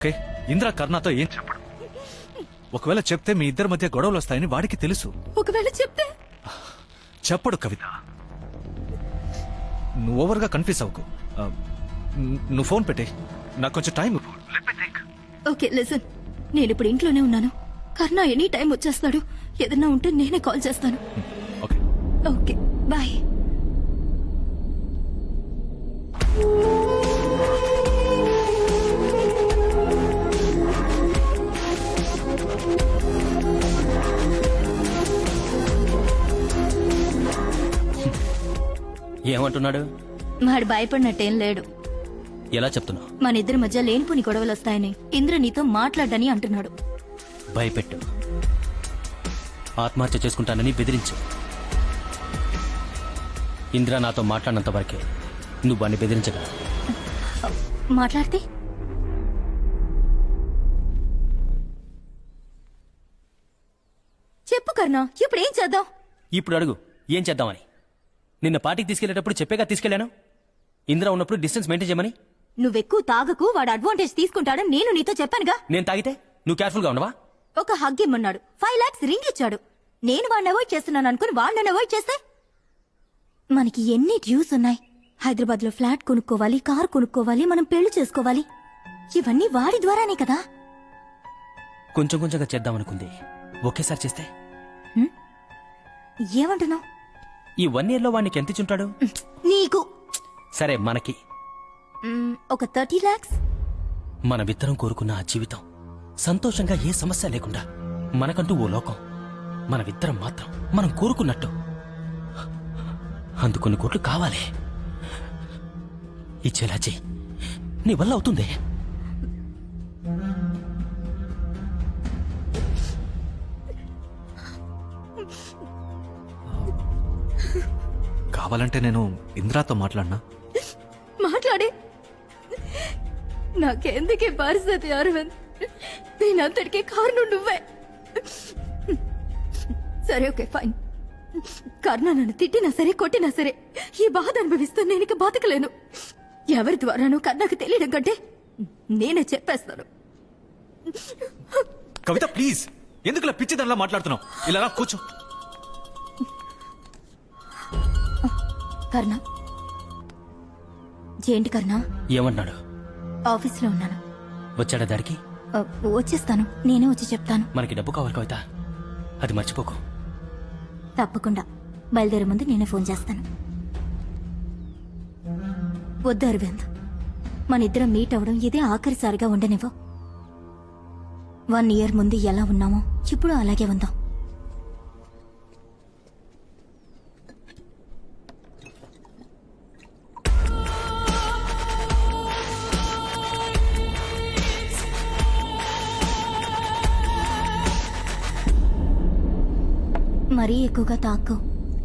Okay, Indra కర్ణతో ఏం చెప్పడు. ఒకవేళ చెప్తే మీ ఇద్దరి మధ్య గొడవలు వస్తాయని వాడికి తెలుసు. ఒకవేళ చెప్తే చెప్పడు కవిత. నువ్వు ఓవర్గా కన్ఫ్యూజ్ అవ్వకు. నువ్వు ఫోన్ పెట్టే, నాకు కొంచెం టైం. ఓకే లిసన్, నేను ఇప్పుడు ఇంట్లోనే ఉన్నాను. కర్ణ ఎనీ టైం వచ్చేస్తాడు. ఏదన్నా ఉంటే నేనే కాల్ చేస్తాను. Okay okay bye. ఏమంటున్నాడు? వాడు భయపడినట్టేం లేడు. ఎలా చెప్తున్నావు? మన ఇద్దరి మధ్య లేనిపోని గొడవలు వస్తాయని ఇంద్ర నీతో మాట్లాడని అంటున్నాడు. భయపెట్టు, ఆత్మహత్య చేసుకుంటానని బెదిరించు. ఇంద్ర నాతో మాట్లాడినంత వరకే నువ్వు వాడిని బెదిరించగల. మాట్లాడితే చెప్పు కర్ణ, ఇప్పుడు ఏం చేద్దాం? ఇప్పుడు అడుగు, ఏం చేద్దామని. నిన్న పార్టీకి తీసుకెళ్లేటప్పుడు చెప్పేగా తీసుకెళ్లాను, ఇంద్ర ఉన్నప్పుడు డిస్టెన్స్ మెయింటైన్ చేయమని. నువ్వెక్కువ తాగకు, వాడు అడ్వాంటేజ్ తీసుకుంటాడని నేను నీతో చెప్పానుగా. నేను తాగితే నువ్వు కేర్ఫుల్ గా ఉండవా? ఒక హగ్ ఇమ్మన్నాడు, 5 lakhs రింగ్ ఇచ్చాడు. నేను వాడిని అవాయిడ్ చేస్తున్నాను అనుకుని వాడిని అవాయిడ్ చేస్తే మనకి ఎన్ని డ్యూస్ ఉన్నాయి. హైదరాబాద్ లో ఫ్లాట్ కొనుక్కోవాలి, కార్ కొనుక్కోవాలి, మనం పెళ్లి చేసుకోవాలి. ఇవన్నీ వాడి ద్వారానే కదా. కొంచెం కొంచెంగా చేద్దామనుకుంది, ఒకేసారి చేస్తే. ఏమంటున్నావు? ఈ 1 year లో వాడికి ఎంత ఇచ్చుంటాడు? నీకు సరే, మనకి ఒక 30 lakhs. మనమిద్దరం కోరుకున్న ఆ జీవితం సంతోషంగా, ఏ సమస్య లేకుండా, మనకంటూ ఓ లోకం, మనమిద్దరం మాత్రం మనం కోరుకున్నట్టు. అందుకొన్ని కోట్లు కావాలి. ఇచ్చేలా చెయ్యి, నీ వల్ల అవుతుంది. కావాలంటే నేను ఇంద్రాతో మాట్లాడినా. మాట్లాడే నాకెందుకే పరిస్థితి అరవింద్, నేనంతటికీ కారణం నువ్వే. సరే ఓకే ఫైన్. కర్ణ నన్ను తిట్టినా సరే, కొట్టినా సరే, ఈ బాధ అనుభవిస్తూ నేను ఇక బతకలేను. ఎవరి ద్వారానో కర్ణకు తెలియడం కంటే నేనే చెప్పేస్తాను. కవిత ప్లీజ్, ఎందుకులా పిచ్చిదానిలా మాట్లాడుతున్నావు? ఇలా రా, కూర్చో. కర్ణ, ఏంటి కర్ణ? ఏమన్నాడు? ఆఫీస్లో ఉన్నాను. వచ్చాడా దారికి? వచ్చేస్తాను, నేనే వచ్చి చెప్తాను. మనకి డబ్బు కావాలి కవిత, అది మర్చిపోకు. తప్పకుండా, బయలుదేరే ముందు నేనే ఫోన్ చేస్తాను. వద్దు అరవింద్, మన ఇద్దరం మీట్ అవడం ఇదే ఆఖరిసారిగా ఉండనివ్వు. 1 year ముందు ఎలా ఉన్నామో ఇప్పుడు అలాగే ఉందాం. మరీ ఎక్కువగా తాకు.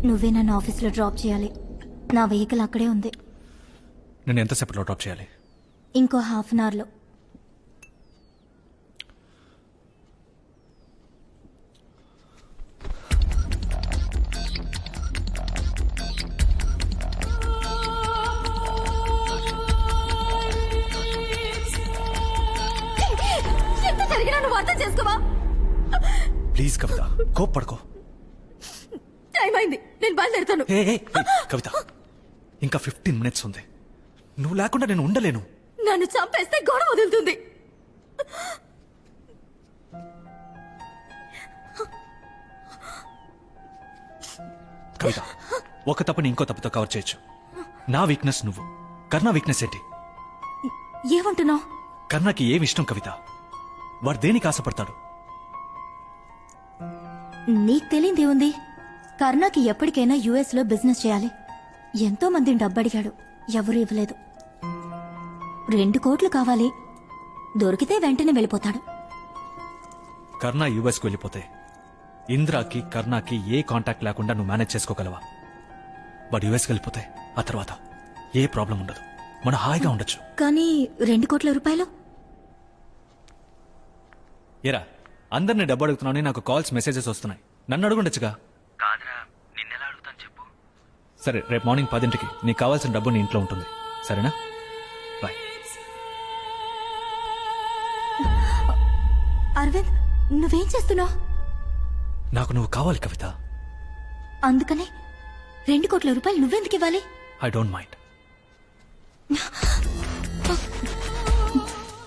నువ్వే నన్ను ఆఫీస్లో డ్రాప్ చేయాలి. నా వెహికల్ అక్కడే ఉంది. నేను ఎంతసేపట్లో డ్రాప్ చేయాలి? ఇంకో 1/2 an hourలో. ఎంత జరిగినా నువ్వు అర్థం చేసుకోవా? Please Kavitha, కోప్పడుకో. టైం అయింది, నేను బయలుదేరుతాను. కవిత, ఇంకా 15 minutes ఉంది. నువ్వు లేకుండా నేను ఉండలేను. నన్ను చంపేస్తే గొడవ వదులుతుంది. కవిత, ఒక తప్పుని ఇంకో తప్పుతో కవర్ చేయొచ్చు. నా వీక్నెస్ నువ్వు, కర్ణ వీక్నెస్ ఏంటి? ఏమంటున్నావు? కర్ణకి ఏమి ఇష్టం కవిత? వాడు దేనికి ఆశపడతాడు? నీకు తెలియదే ఉంది. కర్ణకి ఎప్పటికైనా US లో బిజినెస్ చేయాలి. ఎంతో మందిని డబ్బడిగాడు, ఎవరూ ఇవ్వలేదు. 2 కోట్లు కావాలి. దొరికితే వెంటనే వెళ్ళిపోతాడు. కర్ణ యుఎస్కి వెళ్ళిపోతే ఇంద్రాకి కర్ణకి ఏ కాంటాక్ట్ లేకుండా నువ్వు మేనేజ్ చేసుకోగలవా? వాడు యుఎస్కి వెళ్ళిపోతే ఆ తర్వాత ఏ ప్రాబ్లం ఉండదు, మనం హాయిగా ఉండొచ్చు. కానీ 2 కోట్ల రూపాయలు? ఏరా, అందరినీ డబ్బు అడుగుతున్నావు, నాకు కాల్స్ మెసేజెస్ వస్తున్నాయి. నన్ను అడుగుండొచ్చుగా. కాదురా, నిన్నెలా అడుగుతాను చెప్పు. సరే, రేపు మార్నింగ్ 10ంటికి నీకు కావాల్సిన డబ్బు నీ ఇంట్లో ఉంటుంది, సరేనా? బాయ్. అరవింద్ నువ్వేం చేస్తున్నావు? నాకు నువ్వు కావాలి కవిత. అందుకనే 2 కోట్ల రూపాయలు నువ్వెందుకు ఇవ్వాలి? I don't mind.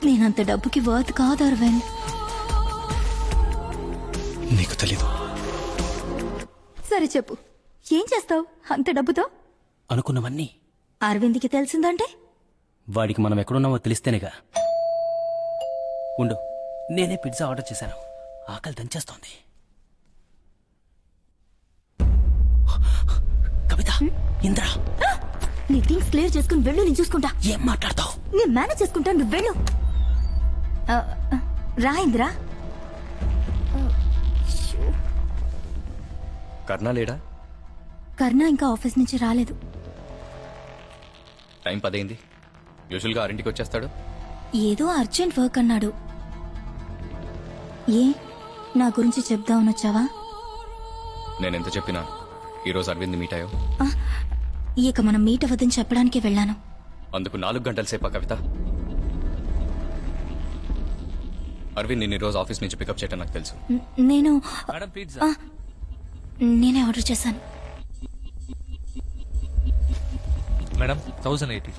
నేనంత డబ్బుకి వర్త్ కాదు అరవింద్. నీకు తెలీదు. సరే చెప్పు, ఏం చేస్తావు అంత డబ్బుతో? అనుకున్నవన్నీ అరవింద్కి తెలిసిందంటే? వాడికి మనం ఎక్కడున్నామో తెలిస్తేనేగా. ఉండు, నేనే పిజ్జా ఆర్డర్ చేశాను. ఆకలి దంచేస్తోంది. కవిత, ఇంద్ర, నీ థింగ్స్ క్లియర్ చేసుకుని వెళ్ళు, నేను చూసుకుంటా. ఏం మాట్లాడతావు? నేను మేనేజ్ చేసుకుంటా, నువ్వు వెళ్ళు. రా ఇంద్రా. కర్ణ లేడా? కర్ణ ఇంకా ఆఫీస్ నుంచి రాలేదు. టైం 10 అయింది. యూజువల్గా 6ంటికి వచ్చేస్తాడు. ఏదో అర్జెంట్ వర్క్ అన్నాడు. ఏ నా గురించి చెప్దామని వచ్చావా? నేనెంత చెప్పినా ఈరోజు అరవింద్ మీట్ అయ్యో. ఇక మనం మీట్ అవ్వదని చెప్పడానికి వెళ్ళాను. అందుకు 4 గంటల సేపా కవిత? అరవింద్ నిన్న ఈరోజు ఆఫీస్ నుంచి పికప్ చేయటం నాకు తెలుసు. నేను మేడం పిజ్జా. నేనే ఆర్డర్ చేశాను. మేడం 1080.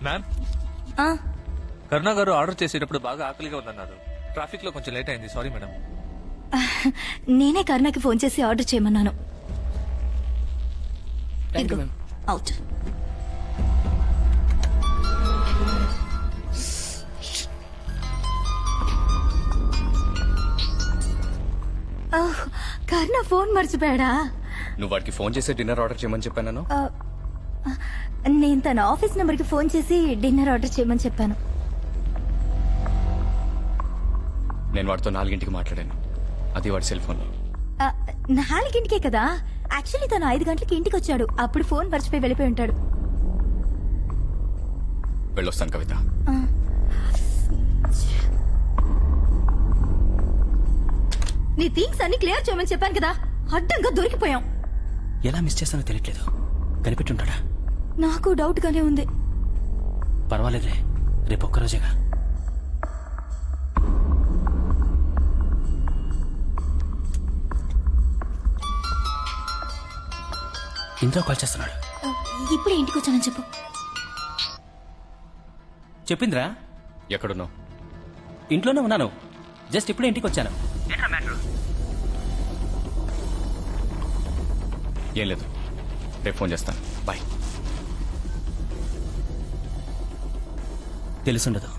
మ్యామ్, ఆ, కరుణ గారు ఆర్డర్ చేసేటప్పుడు బాగా ఆకలిగా ఉందన్నారు. ట్రాఫిక్ లో కొంచెం లేట్ అయింది, సారీ మేడం. నేనే కర్ణకి ఫోన్ చేసి ఆర్డర్ చేయమన్నాను. ఇదిగో, అవుట్. ఓహ్, కర్ణ ఫోన్ మర్చిపోయాడా? నువ్వు వాడికి ఫోన్ చేసి డిన్నర్ ఆర్డర్ చేయమని చెప్పాను. నేను తన ఆఫీస్ నెంబర్కి ఫోన్ చేసి డిన్నర్ ఆర్డర్ చేయమని చెప్పాను. నేను వాడితో 4ంటికి మాట్లాడాను. అది వాడి సెల్ ఫోన్లో. 4ంటికే కదా. యాక్చువల్లీ తను 5 గంటలకి ఇంటికి వచ్చాడు. అప్పుడు ఫోన్ మర్చిపోయి వెళ్ళిపోయి ఉంటాడు. వెళ్ళొస్తాను కవిత. నీ థింగ్స్ అన్ని క్లియర్ చేయమని చెప్పాను కదా, అడ్డంగా దొరికిపోయాం. ఎలా మిస్ చేస్తానో తెలియట్లేదు. కనిపెట్టుంటాడా? నాకు డౌట్ గానే ఉంది. పర్వాలేదులే, రేపు ఒక్కరోజేగా. ఇంద్ర కాల్ చేస్తున్నాడు. ఇప్పుడే ఇంటికి వచ్చానని చెప్పు. చెప్పిందిరా? ఎక్కడున్నావు? ఇంట్లోనే ఉన్నాను. జస్ట్ ఇప్పుడే ఇంటికి వచ్చాను. ఏం లేదు, రేపు ఫోన్ చేస్తాను. బాయ్. తెలుసుండదు.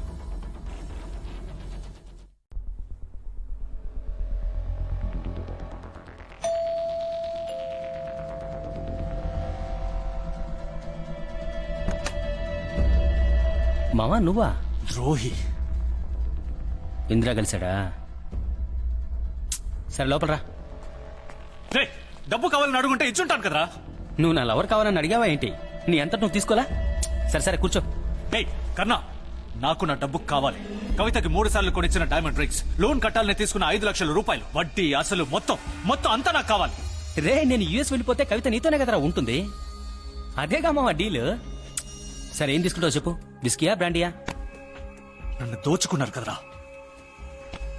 మావా, నువ్వా? ద్రోహి. ఇందిరా కలిశాడా? సరే లోపల రా. రేయ్, డబ్బు కావాలని అడుగుంటే ఇచ్చుంటాను కదరా. నువ్వు నా లవర్ కావాలని అడిగావా ఏంటి? నీ అంతటి నువ్వు తీసుకోలా? సరే సరే కూర్చో. ఏయ్ కన్నా, నాకు నా డబ్బు కావాలి. కవితకి 3 సార్లు కొనిచ్చిన డైమండ్ రింగ్స్, లోన్ కట్టాలని తీసుకున్న 5 లక్షల రూపాయలు, వడ్డీ అసలు మొత్తం అంతా నాకు కావాలి. రే, నేను యుఎస్ వెళ్ళిపోతే కవిత నీతోనే కదరా ఉంటుంది. అదేగా మావా డీల్. సరే ఏం తీసుకుంటావు చెప్పు. విస్కీయా, బ్రాండియా? నన్ను దోచుకున్నారు కదరా.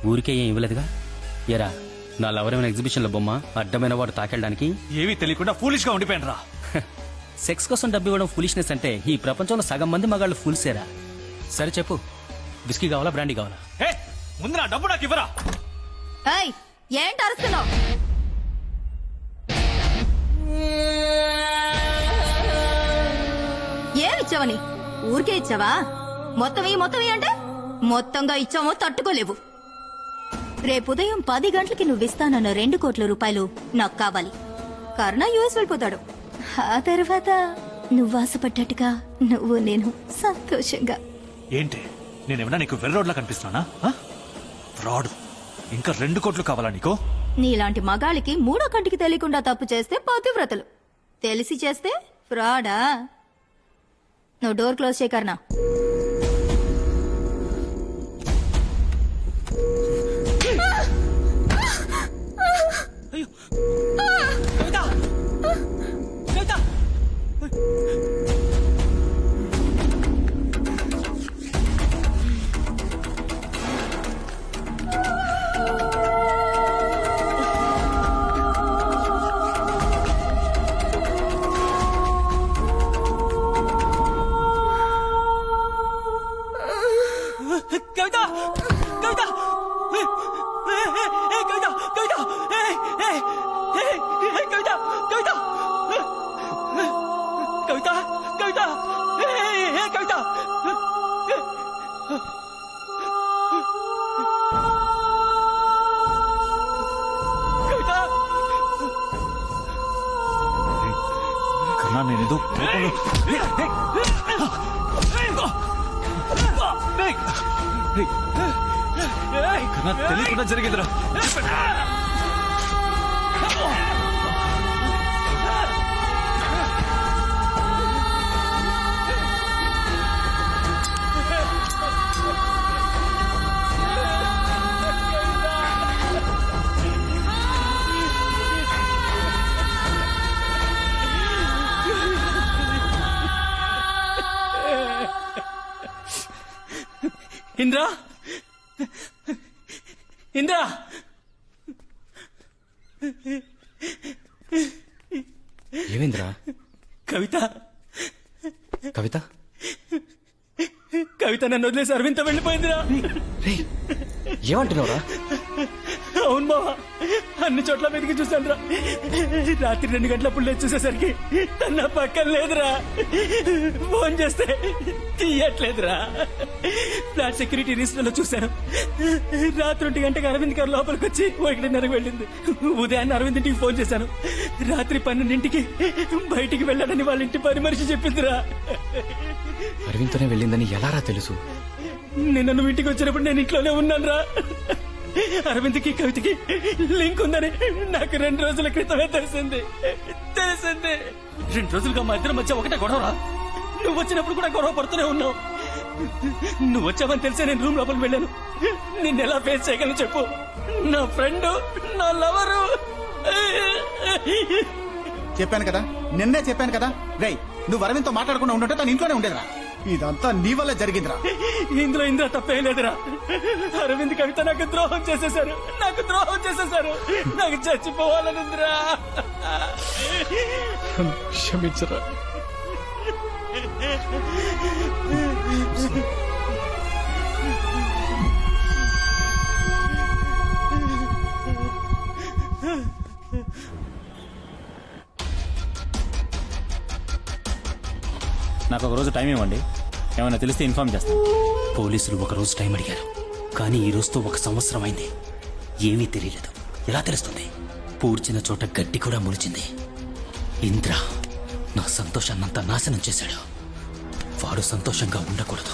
ఊరికే ఏం ఇవ్వలేదుగా. ఎరా, నా లవరేమైనా ఎగ్జిబిషన్ల బొమ్మ, అడ్డమైన వాడు తాకెళ్ళడానికి? ఏమీ తెలియకుండా ఫూలిష్ గా ఉండిపోయాను రా. సెక్స్ కోసం డబ్బు ఇవ్వడం ఫులిష్నెస్ అంటే ఈ ప్రపంచంలో సగం మంది మగాళ్ళు ఫుల్సేరా. సరే చెప్పు, విస్కీ కావాలా, బ్రాండీ కావాలా? ఏ, ముందు నా డబ్బు నాకు ఇవ్వరా. ఏయ్, ఏంటి అరుస్తున్నావు? ఏమిచ్చావని? ఊరికే ఇచ్చావా? మొత్తం అంటే మొత్తంగా ఇచ్చామో తట్టుకోలేవు. రేపు ఉదయం 10 గంటలకి నువ్వు ఇస్తానన్న 2 కోట్ల రూపాయలు నాకు కావాలి. కర్ణ యుఎస్ వెళ్ళిపోతాడు. ఆ తర్వాత నువ్వు ఆశపడ్డట్టుగా నువ్వు నేను సంతోషంగా. ఏంటి, నేనేమన్నా నీకు వెర్రోడ్లా కనిపిస్తున్నానా? ఫ్రాడ్. ఇంకా 2 కోట్లు కావాలా నీకు? నీలాంటి మగాళ్ళకి 3వ కంటికి తెలియకుండా తప్పు చేస్తే పతివ్రతలు, తెలిసి చేస్తే ఫ్రాడా? నువ్వు డోర్ క్లోజ్ చేయకర్నా. కర్ణ తెలియకుండా జరిగిందిరా. ఇంద్రా ఇంద్రా ఏమైందిరా? కవిత కవిత కవిత నన్ను వదిలేసి అరవింత వెళ్ళిపోయిందిరా. రేయ్, ఏమంటున్నావురా? అవును బావా, అన్ని చోట్ల వెతికి చూశానురా. రాత్రి 2 గంటలప్పుడు లేచి చూసేసరికి తన పక్కన లేదురా. ఫోన్ చేస్తే తీయట్లేదురా. ఫ్లాట్ సెక్యూరిటీ రిజిస్టర్ లో చూశాను. రాత్రి 1 గంటకి అరవింద్ గారు లోపలికి వచ్చి 1:30కి వెళ్ళింది. ఉదయాన్నే అరవింద్ ఇంటికి ఫోన్ చేశాను. రాత్రి 12ంటికి బయటికి వెళ్ళాలని వాళ్ళ ఇంటి పని మనిషి చెప్పిందిరా. అరవింద్తోనే వెళ్ళిందని ఎలారా తెలుసు? నిన్న నువ్వు ఇంటికి వచ్చినప్పుడు నేను ఇంట్లోనే ఉన్నాను రా. అరవింద్కి కవితకి లింక్ ఉందని నాకు 2 రోజుల క్రితమే తెలిసింది. 2 రోజులుగా మా ఇద్దరి మధ్య ఒకటే గొడవరా. నువ్వు వచ్చినప్పుడు కూడా గొడవ పడుతూనే ఉన్నావు. నువ్వు వచ్చావని తెలిసే నేను రూమ్ లోపలికి వెళ్ళాను. నిన్ను ఎలా ఫేస్ చేయగలను చెప్పు? నా ఫ్రెండ్, నా లవరు. చెప్పాను కదా, నిన్నే చెప్పాను కదా. రేయ్, నువ్వు అరవింద్తో మాట్లాడకుండా ఉంటుంటే తను ఇంట్లోనే ఉండేదిరా. ఇదంతా నీ వల్ల జరిగిందిరా. ఇందులో ఇంద్ర తప్పే లేదురా. అరవింద్ కవిత నాకు ద్రోహం చేసేశారు. నాకు చచ్చిపోవాలనుందిరా. క్షమించరా. నాకు ఒక రోజు టైం ఇవ్వండి, ఏమైనా తెలిస్తే ఇన్ఫార్మ్ చేస్తాను. పోలీసులు 1 రోజు టైం అడిగారు, కానీ ఈ రోజుతో 1 సంవత్సరం అయింది. ఏమీ తెలియలేదు. ఎలా తెలుస్తుంది? పూడ్చిన చోట గడ్డి కూడా మొలిచింది. ఇంద్ర నా సంతోషాన్నంతా నాశనం చేశాడు. వాడు సంతోషంగా ఉండకూడదు.